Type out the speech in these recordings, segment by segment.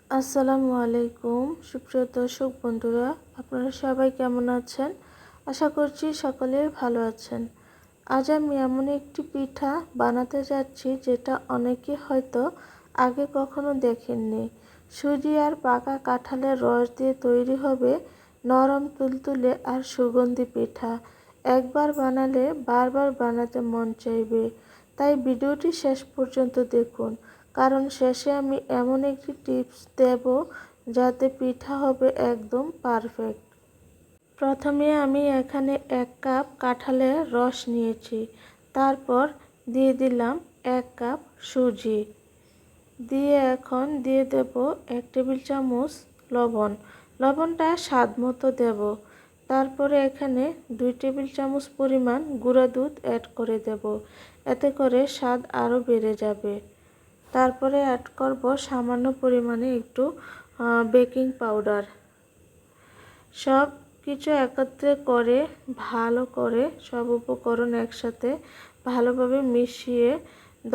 আসসালামু আলাইকুম সুপ্রিয় দর্শক বন্ধুরা, আপনারা সবাই কেমন আছেন? আশা করছি সকলে ভালো আছেন। আজ আমি এমন একটি পিঠা বানাতে যাচ্ছি যেটা অনেকে হয়তো আগে কখনো দেখেননি। সুজি আর পাকা কাঁঠালের রস দিয়ে তৈরি হবে নরম তুলতুলে আর সুগন্ধি পিঠা। একবার বানালে বারবার বানাতে মন চাইবে। তাই ভিডিওটি শেষ পর্যন্ত দেখুন, কারণ শেষে আমি এমন একটি টিপস দেব যাতে পিঠা হবে একদম পারফেক্ট। প্রথমে আমি এখানে 1 কাপ কাঁঠালের রস নিয়েছি। তারপর দিয়ে দিলাম 1 কাপ সুজি। দিয়ে এখন দিয়ে দেব 1 টেবিল চামচ লবণ। লবণটা স্বাদ মতো দেব। তারপরে এখানে 2 টেবিল চামচ পরিমাণ গুঁড়া দুধ অ্যাড করে দেব। এতে করে স্বাদ আরও বেড়ে যাবে। তারপরে অ্যাড করব সামান্য পরিমাণে একটু বেকিং পাউডার। সব কিছু একত্রে করে ভালো করে সব উপকরণ একসাথে ভালোভাবে মিশিয়ে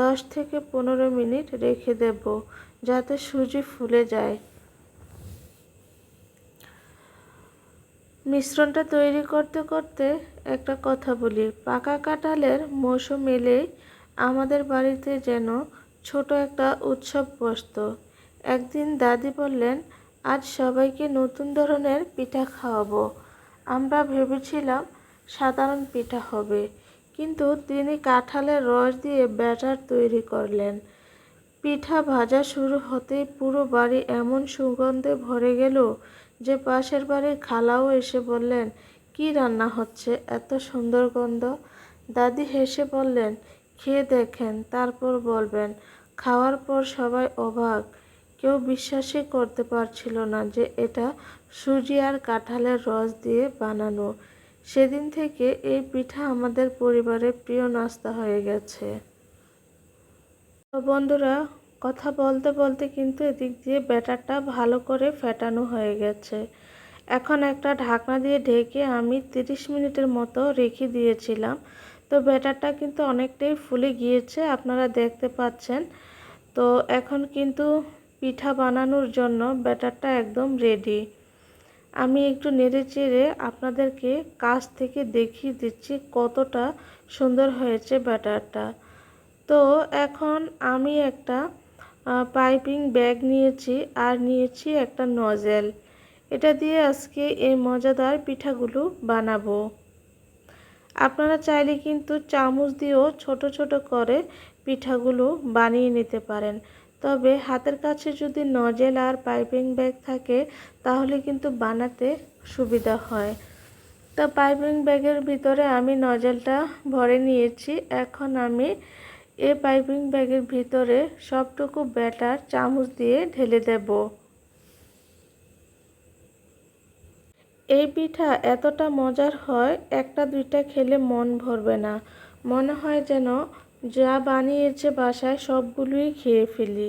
10 থেকে 15 মিনিট রেখে দেব, যাতে সুজি ফুলে যায়। মিশ্রণটা তৈরি করতে করতে একটা কথা বলি, পাকা কাঁঠালের মৌসুম এলেই আমাদের বাড়িতে যেন ছোট একটা উৎসব বসত। একদিন দাদি বললেন, আজ সবাইকে নতুন ধরনের পিঠা খাওয়াবো। আমরা ভেবেছিলাম সাধারণ পিঠা হবে, কিন্তু তিনি কাঁঠালের রস দিয়ে ব্যাটার তৈরি করলেন। পিঠা ভাজা শুরু হতেই পুরো বাড়ি এমন সুগন্ধে ভরে গেল যে পাশের বাড়ির খালাও এসে বললেন, কি রান্না হচ্ছে, এত সুন্দর গন্ধ। দাদি হেসে বললেন, খেয়ে দেখেন, তারপর বলবেন। খাওয়ার পর সবাই অবাক। কেউ বিশ্বাসই করতে পারছিল না যে এটা সুজি আর কাঁঠালের রস দিয়ে বানানো। সেদিন থেকে এই পিঠা আমাদের পরিবারের প্রিয় নাস্তা হয়ে গেছে। তো বন্ধুরা, কথা বলতে বলতে কিন্তু এদিক দিয়ে ব্যাটারটা ভালো করে ফেটানো হয়ে গেছে। এখন একটা ঢাকনা দিয়ে ঢেকে আমি 30 মিনিটের মতো রেখে দিয়েছিলাম। তো ব্যাটারটা কিন্তু অনেকটাই ফুলে গিয়েছে, আপনারা দেখতে পাচ্ছেন। তো এখন কিন্তু পিঠা বানানোর জন্য ব্যাটারটা একদম রেডি। আমি একটু নেড়ে চেড়ে আপনাদেরকে কাছ থেকে দেখিয়ে দিচ্ছি কতটা সুন্দর হয়েছে ব্যাটারটা। তো এখন আমি একটা পাইপিং ব্যাগ নিয়েছি আর নিয়েছি একটা নজেল। এটা দিয়ে আজকে এই মজাদার পিঠাগুলো বানাবো। আপনারা চাইলে কিন্তু চামচ দিয়েও ছোট ছোট করে পিঠাগুলো বানিয়ে নিতে পারেন। তবে হাতের কাছে যদি নজেল আর পাইপিং ব্যাগ থাকে তাহলে কিন্তু বানাতে সুবিধা হয়। তো পাইপিং ব্যাগের ভিতরে আমি নজেলটা ভরে নিয়েছি। এখন আমি এই পাইপিং ব্যাগের ভিতরে সবটুকু ব্যাটার চামচ দিয়ে ঢেলে দেব। এই পিঠা এতটা মজার হয়, একটা দুইটা খেলে মন ভরবে না। মনে হয় যেন যা বানিয়েছে বাসায় সবগুলোই খেয়ে ফেলি,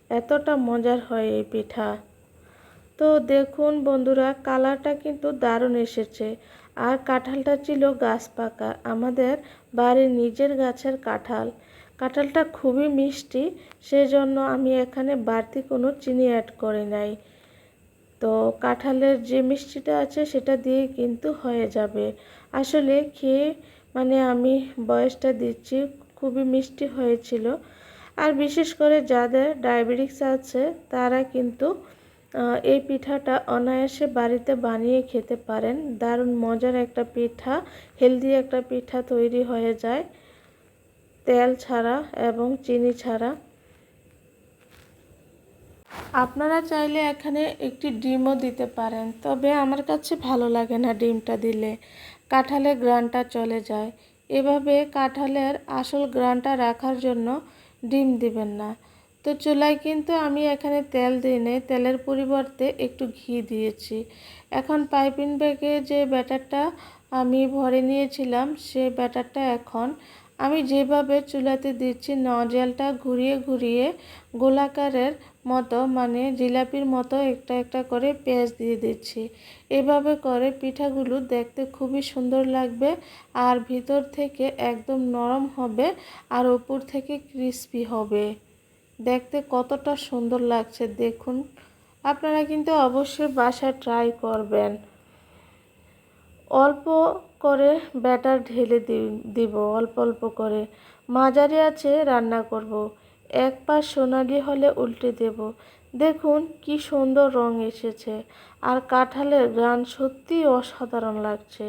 এতটা মজার হয় এই পিঠা। তো দেখুন বন্ধুরা, কালারটা কিন্তু দারুণ এসেছে। আর কাঁঠালটা ছিল গাছ পাকা, আমাদের বাড়ির নিজের গাছের কাঁঠাল। কাঁঠালটা খুবই মিষ্টি, সেজন্য আমি এখানে বাড়তি কোনো চিনি অ্যাড করি নাই। তো কাঁঠালের যে মিষ্টিটা আছে সেটা দিয়ে কিন্তু হয়ে যাবে। আসলে খেয়ে আমি বয়সটা দিচ্ছি, খুবই মিষ্টি হয়েছিল। আর বিশেষ করে যাদের ডায়াবেটিস আছে তারা কিন্তু এই পিঠাটা অনায়াসে বাড়িতে বানিয়ে খেতে পারেন। দারুণ মজার একটা পিঠা, হেলদি একটা পিঠা তৈরি হয়ে যায় তেল ছাড়া এবং চিনি ছাড়া। আপনারা চাইলে এখানে একটি ডিমও দিতে পারেন, তবে আমার কাছে ভালো লাগে না ডিমটা দিলে, কাঁঠালের গ্রানটা চলে যায়। এভাবে কাঁঠালের আসল গ্রানটা রাখার জন্য ডিম দিবেন না। তো চুলায় কিন্তু আমি এখানে তেল দিই নাই, তেলের পরিবর্তে একটু ঘি দিয়েছি। এখন পাইপিং ব্যাগে যে ব্যাটারটা আমি ভরে নিয়েছিলাম সেই ব্যাটারটা এখন আমি যেভাবে চুলাতে দিচ্ছি নজেলটা ঘুরিয়ে ঘুরিয়ে গোলাকারের মতো জিলাপির মতো একটা একটা করে পেঁয়াজ দিয়ে দিচ্ছি। এভাবে করে পিঠাগুলো দেখতে খুবই সুন্দর লাগবে, আর ভিতর থেকে একদম নরম হবে আর উপর থেকে ক্রিস্পি হবে। দেখতে কতটা সুন্দর লাগছে দেখুন আপনারা কিন্তু অবশ্যই বাসায় ট্রাই করবেন। অল্প করে ব্যাটার ঢেলে দিব, অল্প অল্প করে মাঝারি আঁচে রান্না করব। এক পাশ সোনালি হলে উল্টে দেব। দেখুন কি সুন্দর রং এসেছে, আর কাঁঠালের ঘ্রাণ সত্যিই অসাধারণ লাগছে।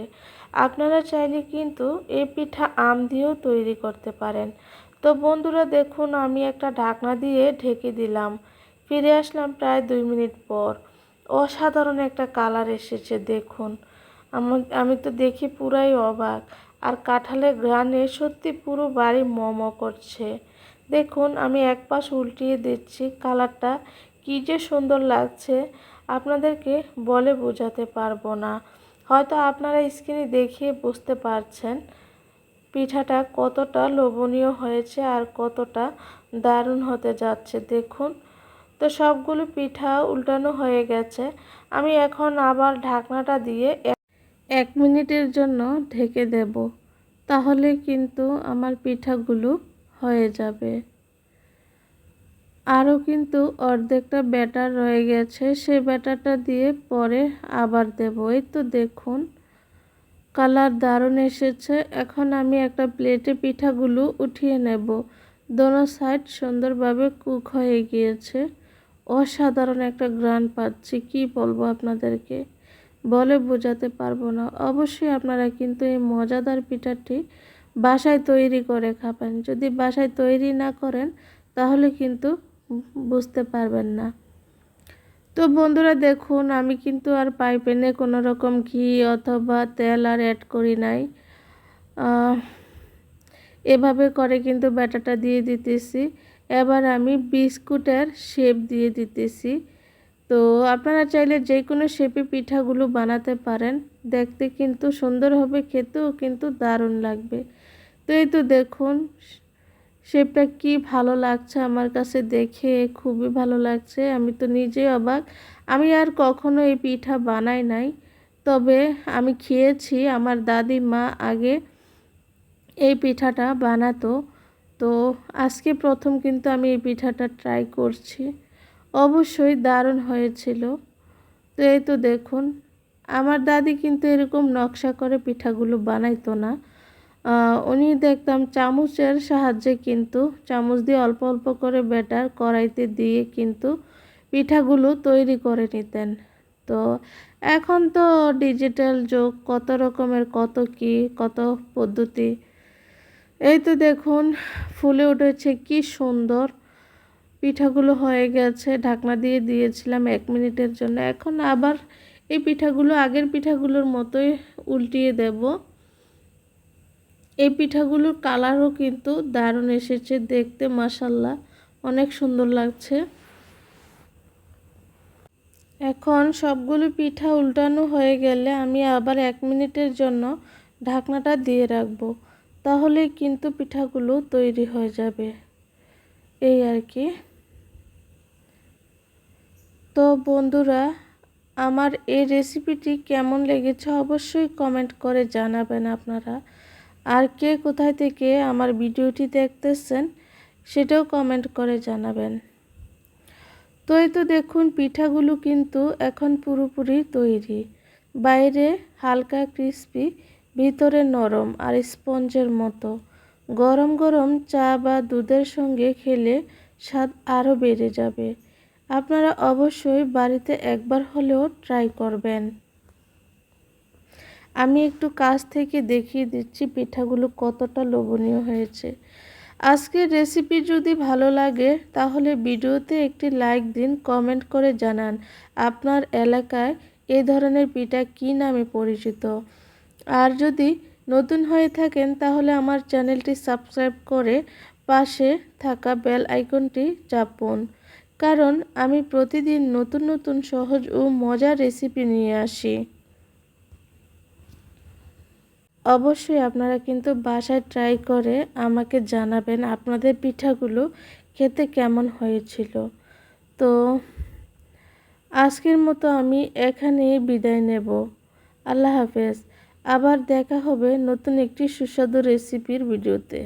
আপনারা চাইলে কিন্তু এই পিঠা আম দিয়েও তৈরি করতে পারেন। তো বন্ধুরা দেখুন, আমি একটা ঢাকনা দিয়ে ঢেকে দিলাম। ফিরে আসলাম প্রায় 2 মিনিট পর। অসাধারণ একটা কালার এসেছে দেখুন। আমি তো দেখি পুরাই অবাক, আর কাঁঠালের ঘ্রাণে সত্যি পুরো বাড়ি ম করছে। দেখুন আমি এক পাশ উল্টিয়ে দিচ্ছি, কালারটা কী যে সুন্দর লাগছে আপনাদেরকে বলে বোঝাতে পারবো না। হয়তো আপনারা স্ক্রিনে দেখিয়ে বুঝতে পারছেন পিঠাটা কতটা লোভনীয় হয়েছে আর কতটা দারুণ হতে যাচ্ছে দেখুন। তো সবগুলো পিঠা উল্টানো হয়ে গেছে। আমি এখন আবার ঢাকনাটা দিয়ে 1 মিনিটের জন্য ঢেকে দেব, তাহলে কিন্তু আমার পিঠাগুলো হয়ে যাবে। আরও কিন্তু অর্ধেকটা ব্যাটার রয়ে গেছে, সেই ব্যাটারটা দিয়ে পরে আবার দেব। এই তো দেখুন কালার দারুণ এসেছে। এখন আমি একটা প্লেটে পিঠাগুলো উঠিয়ে নেব। দোনো সাইড সুন্দরভাবে কুক হয়ে গিয়েছে। অসাধারণ একটা ঘ্রাণ পাচ্ছি, কি বলবো আপনাদেরকে, বলে বোঝাতে পারবো না। অবশ্যই আপনারা কিন্তু এই মজাদার পিঠাটি বাসায় তৈরি করে খাবেন। যদি বাসায় তৈরি না করেন তাহলে কিন্তু বুঝতে পারবেন না। তো বন্ধুরা দেখুন আমি কিন্তু আর পাইপেনে কোনো রকম ঘি অথবা তেল আর অ্যাড করি নাই। এভাবে করে কিন্তু ব্যাটারটা দিয়ে দিতেছি। এবার আমি বিস্কুটের শেপ দিয়ে দিতেছি। তো আপনারা চাইলে যে কোনো শেপে পিঠাগুলো বানাতে পারেন, দেখতে কিন্তু সুন্দর হবে, খেতেও কিন্তু দারুণ লাগবে। তো এই তো দেখুন শেপটা কি ভালো লাগছে, আমার কাছে দেখে খুবই ভালো লাগছে। আমি তো নিজেই অবাক, আমি আর কখনো এই পিঠা বানাই নাই, তবে আমি খেয়েছি। আমার দাদিমা আগে এই পিঠাটা বানাতো, তো আজকে প্রথম কিন্তু আমি এই পিঠাটা ট্রাই করছি। অবশ্যই দারুণ হয়েছিল। তো এই তো দেখুন আমার দাদি কিন্তু এরকম নকশা করে পিঠাগুলো বানাইতো না। উনি দেখতাম চামচের সাহায্যে কিন্তু চামচ দিয়ে অল্প অল্প করে ব্যাটার কড়াইতে দিয়ে কিন্তু পিঠাগুলো তৈরি করে নিতেন। তো এখন তো ডিজিটাল যুগ, কত রকমের কত পদ্ধতি। এই তো দেখুন ফুলে উঠেছে কি সুন্দর, পিঠাগুলো হয়ে গেছে। ঢাকনা দিয়ে দিয়েছিলাম 1 মিনিটের জন্য। এখন আবার এই পিঠাগুলো আগের পিঠাগুলোর মতোই উল্টিয়ে দেব। এই পিঠাগুলোর কালারও কিন্তু দারুণ এসেছে দেখতে, মাশাআল্লাহ অনেক সুন্দর লাগছে। এখন সবগুলো পিঠা উল্টানো হয়ে গেলে আমি আবার 1 মিনিটের জন্য ঢাকনাটা দিয়ে রাখবো, তাহলে কিন্তু পিঠাগুলো তৈরি হয়ে যাবে, এই আর কি। তো বন্ধুরা আমার এই রেসিপিটি কেমন লেগেছে অবশ্যই কমেন্ট করে জানাবেন আপনারা। আর কে কোথায় থেকে আমার ভিডিওটি দেখতেছেন সেটাও কমেন্ট করে জানাবেন। তো এই তো দেখুন পিঠাগুলো কিন্তু এখন পুরোপুরি তৈরি। বাইরে হালকা ক্রিস্পি, ভিতরে নরম আর স্পঞ্জের মতো। গরম গরম চা বা দুধের সঙ্গে খেলে স্বাদ আরও বেড়ে যাবে। আপনারা অবশ্যই বাড়িতে একবার হলেও ট্রাই করবেন। আমি একটু কাছ থেকে দেখিয়ে দিচ্ছি পিঠাগুলো কতটা লোভনীয় হয়েছে। আজকের রেসিপি যদি ভালো লাগে তাহলে ভিডিওতে একটি লাইক দিন, কমেন্ট করে জানান আপনার এলাকায় এই ধরনের পিঠা কী নামে পরিচিত। আর যদি নতুন হয়ে থাকেন তাহলে আমার চ্যানেলটি সাবস্ক্রাইব করে পাশে থাকা বেল আইকনটি চাপুন, কারণ আমি প্রতিদিন নতুন নতুন সহজ ও মজার রেসিপি নিয়ে আসি। অবশ্যই আপনারা কিন্তু বাসায় ট্রাই করে আমাকে জানাবেন আপনাদের পিঠাগুলো খেতে কেমন হয়েছিল। তো আজকের মতো আমি এখানেই বিদায় নেব। আল্লাহ হাফেজ। আবার দেখা হবে নতুন একটি সুস্বাদু রেসিপির ভিডিওতে।